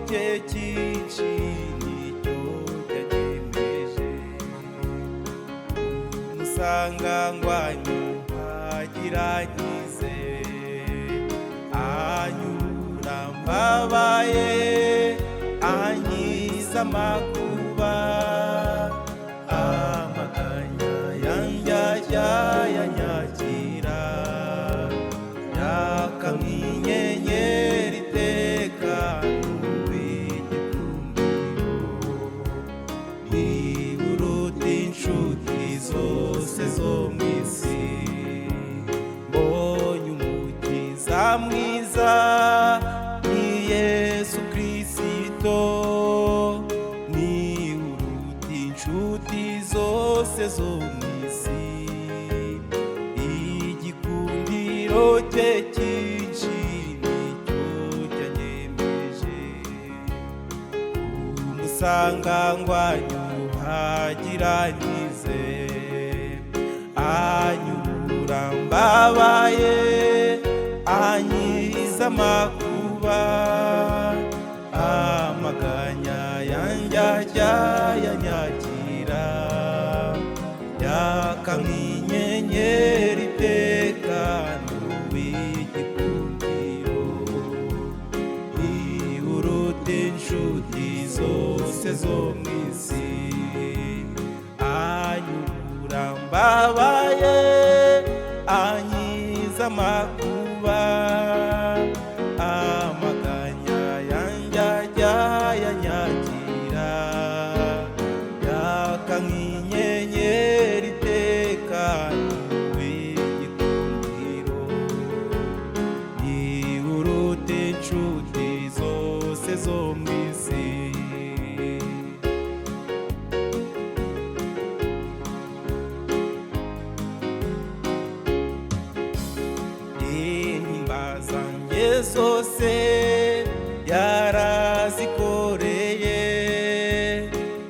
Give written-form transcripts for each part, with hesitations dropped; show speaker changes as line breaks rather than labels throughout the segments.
cye cyinshi nicyo cyanyemeje. Umusangangwa nyuhagira nkize, anyura mbabaye, ankiza amakuba. Amaganya yanjye yanyakira, yaka nk'inyenyeri iteka n'uw'igikundiro. Niburuta inshuti zose zo mu isi, mbonye umukiza mwiza ni Yesu Kristo. Niburuta inshuti zose zo mu isi, igikundiro cye cyinshi nicyo cyanyemeje. Umusangangwa nyuhagira nkize, anyura mbabaye, ankiza amakuba. Amaganya yanjye yanyakira, yaka nk'inyenyeri iteka n'uw'igikundiro. Niburuta inshuti zose zo mu isi, anyura mbabaye, ankiza amakuba. Amaganya yanjye yanyakira, yaka nk'inyenyeri iteka n'uw'igikundiro. Niburuta inshuti zose zo mu isi. Intimba zanjye zose yarazikoreye,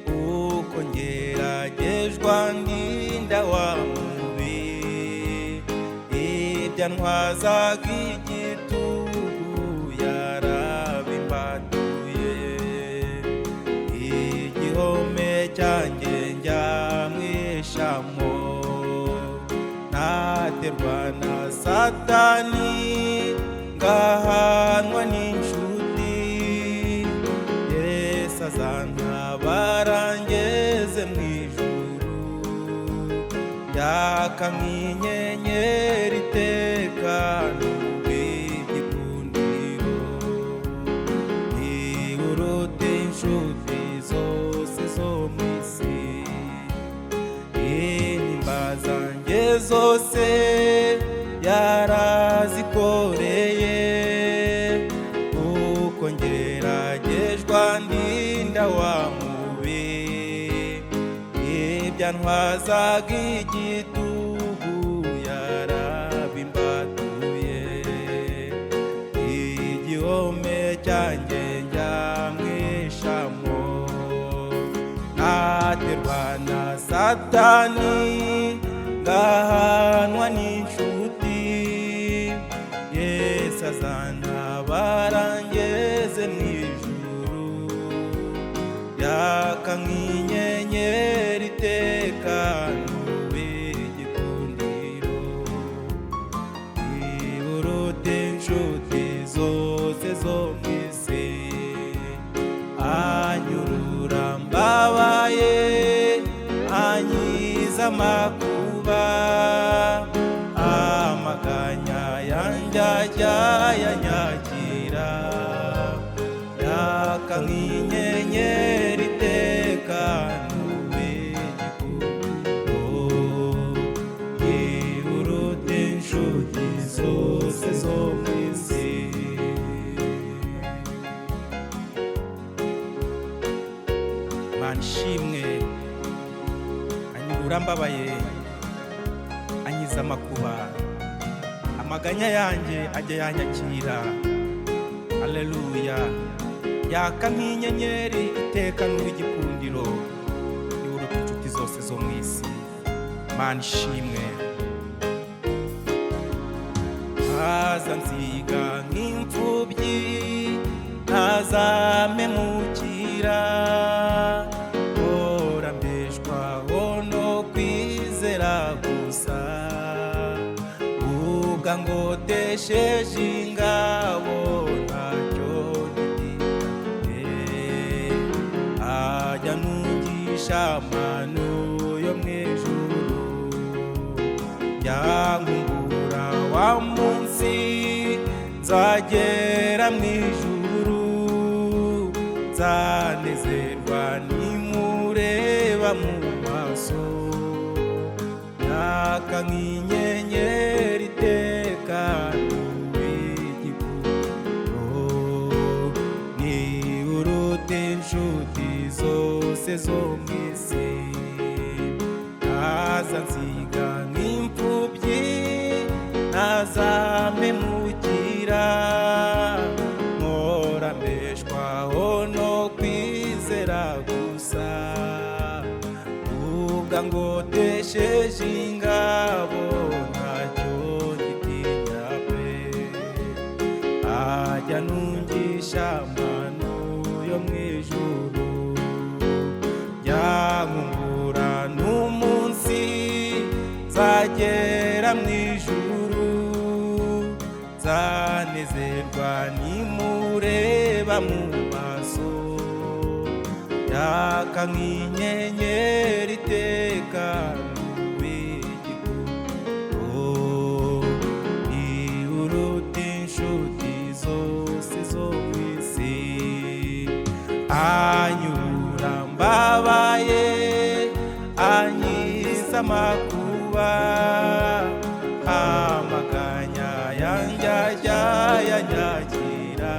uko ngeragezwa ndinda wa mubi. Ibyantwazaga igitugu yarabimbatuye, igihome cyanjye njyamwishamo. Naterwa na Satani ngahanwa n'inshuti, Yesu azantabara ngeze mu ijuru. Yaka nk'inyenyeri iteka n'uw'igikundiro. Niburuta inshuti zose zo mu isi, intimba zanjye zose yarazikoreye, uko ngeragezwa ndinda wa mubi. Ibyantwazaga igitugu yarabimbatuye, igihome cyanjye njyamwishamo. Naterwa na Satani ngahanwa n'inshuti, Yesu azantabara ngeze mu ijuru. Yaka nk'inyenyeri iteka n'uw'igikundiro. Niburuta inshuti zose zo mu isi, anyurura mbabaye, ankiza amakuba. Amaganya yanjye yanyakira, yaka nk'inyenyeri iteka n'uw'igikundiro. Niburuta inshuti zose zo mu isi. Mana ishimwe, anyurura mbabaye, ankiza amakuba. Amaganya yanjye ajya yanyakira. Haleluya. Yaka nk'inyenyeri iteka n'uw'igikundiro. Niburuta inshuti zose zo mu isi. Mana ishimwe. Haza nziga nk'imfubyi, nta ntazamemukira, mpora mbeshwaho no kwizera gusa, ubwa ngotesheje ingabo ntacyo gitiye, ajya nungisha amano yo mw'ijuru, yankungura wa munsi nzagera mw'ijuru, nzanezerwa nimureba mu maso, naka nk'inyenyeri iteka n'uw'igikundiro, ni uruta inshuti zose zo mw'isi, ntazansiga nk'imfubyi, ntazamemukira, mpora mbeshwaho no kwizera gusa, ubwa ngotesheje ingabo ntacyo gitinya pe, ajya nungisha amano yo mw'ijuru, yankungura n'umunsi nzagera mw'ijuru, nzanezerwa nimureba mu maso, yaka nk'inyenyeri iteka n'uw'igikundiro, ni uruta inshuti zose zo mw'isi, anyura mbabaye, ankiza amakuba, amaganya yanjye ajya yanyagira,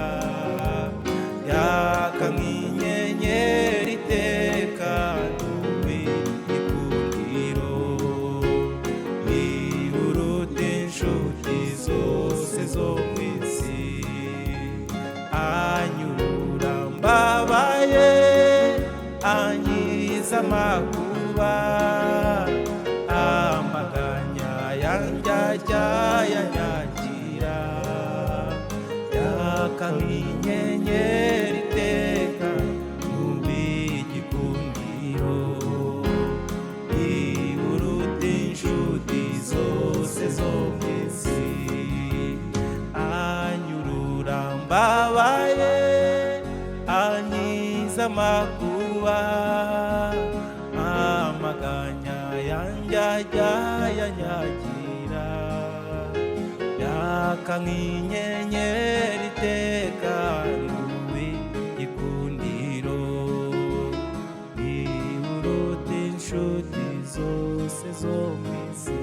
yaka nk'inyenyeri iteka n'uw'igikundiro, ni uruta inshuti zose zo mw'isi, anyura mbabaye, ankiza amakuba, amaganya yanjye ajya yanyagira, yaka nk'inyenyeri iteka n'uw'igikundiro, ni uruta inshuti zose zo mw'isi, anyurura mbabaye, ankiza amakuba, amaganya yanjye ajya yanyagira, yaka nk'inyenyeri iteka n'uw'igikundiro, ni uruta inshuti zose zo mw'isi.